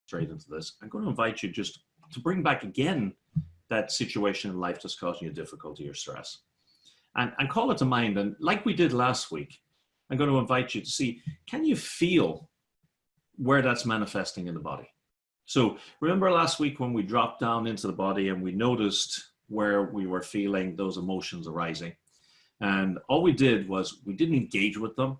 straight into this, I'm going to invite you just to bring back again that situation in life that's causing you difficulty or stress. And call it to mind. And like we did last week, I'm going to invite you to see, can you feel where that's manifesting in the body? So remember last week when we dropped down into the body and we noticed where we were feeling those emotions arising. And all we did was we didn't engage with them.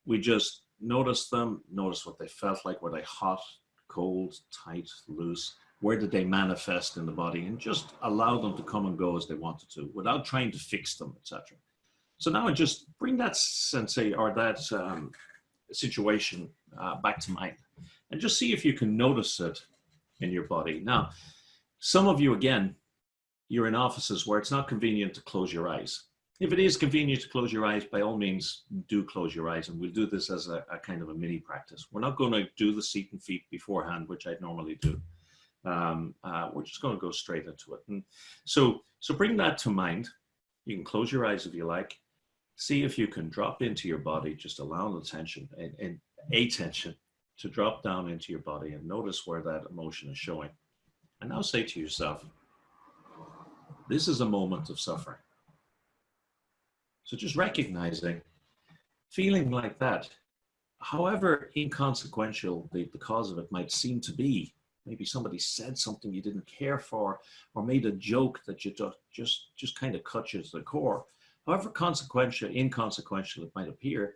We just noticed them, noticed what they felt like. Were they hot, cold, tight, loose? Where did they manifest in the body? And just allow them to come and go as they wanted to without trying to fix them, etc. So now just bring that sensei or that situation back to mind and just see if you can notice it in your body. Now, some of you, again, you're in offices where it's not convenient to close your eyes. If it is convenient to close your eyes, by all means, do close your eyes. And we'll do this as a kind of a mini practice. We're not going to do the seat and feet beforehand, which I'd normally do. We're just going to go straight into it. And so bring that to mind. You can close your eyes if you like. See if you can drop into your body, just allow the tension and attention to drop down into your body and notice where that emotion is showing. And now say to yourself, this is a moment of suffering. So just recognizing, feeling like that, however inconsequential the cause of it might seem to be. Maybe somebody said something you didn't care for, or made a joke that you just kind of cut you to the core. However inconsequential it might appear,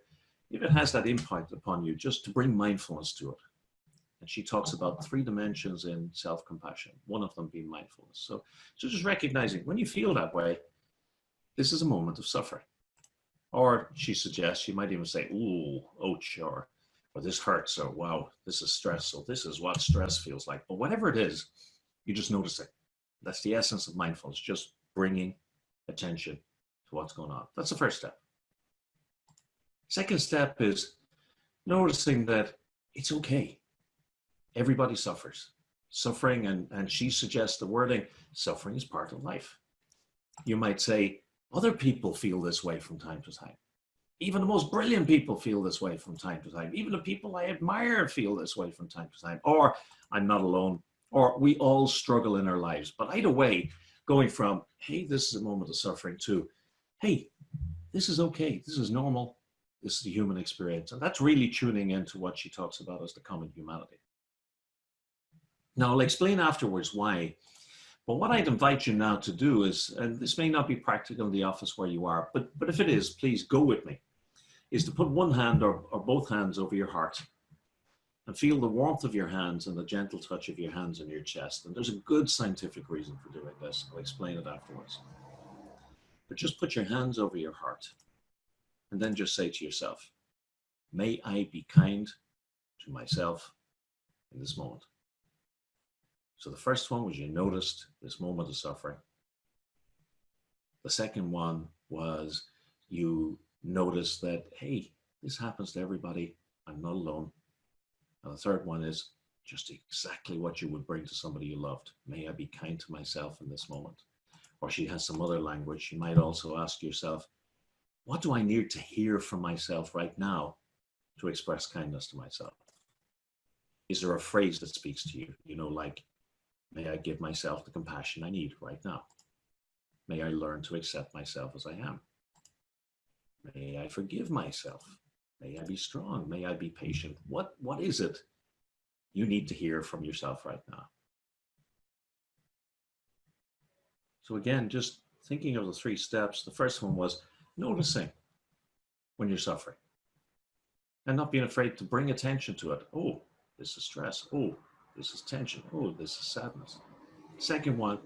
if it has that impact upon you, just to bring mindfulness to it. And she talks about 3 dimensions in self-compassion, one of them being mindfulness. So just recognizing when you feel that way, this is a moment of suffering. Or she suggests, you might even say, ooh, ouch, or this hurts, or wow, this is stress, so this is what stress feels like. But whatever it is, you just notice it. That's the essence of mindfulness, just bringing attention to what's going on. That's the first step. Second step is noticing that it's okay. Everybody suffers. Suffering, and she suggests the wording, suffering is part of life. You might say, other people feel this way from time to time. Even the most brilliant people feel this way from time to time. Even the people I admire feel this way from time to time. Or I'm not alone. Or we all struggle in our lives. But either way, going from, hey, this is a moment of suffering, to, hey, this is okay. This is normal. This is the human experience. And that's really tuning into what she talks about as the common humanity. Now, I'll explain afterwards why. But what I'd invite you now to do is, and this may not be practical in the office where you are, but if it is, please go with me, is to put one hand or both hands over your heart and feel the warmth of your hands and the gentle touch of your hands on your chest. And there's a good scientific reason for doing this. I'll explain it afterwards. But just put your hands over your heart and then just say to yourself, may I be kind to myself in this moment. So the first one was you noticed this moment of suffering. The second one was you noticed that, hey, this happens to everybody. I'm not alone. And the third one is just exactly what you would bring to somebody you loved. May I be kind to myself in this moment. Or she has some other language. You might also ask yourself, what do I need to hear from myself right now to express kindness to myself? Is there a phrase that speaks to you? You know, like, may I give myself the compassion I need right now? May I learn to accept myself as I am? May I forgive myself? May I be strong? May I be patient? What is it you need to hear from yourself right now? So again, just thinking of the 3 steps. The first one was noticing when you're suffering and not being afraid to bring attention to it. Oh, this is stress. Oh, this is tension. Oh, this is sadness. Second one,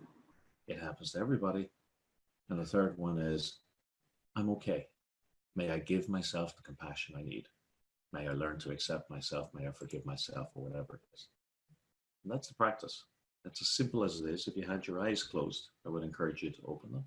it happens to everybody. And the third one is, I'm okay. May I give myself the compassion I need. May I learn to accept myself. May I forgive myself, or whatever it is. And that's the practice. That's as simple as it is. If you had your eyes closed, I would encourage you to open them.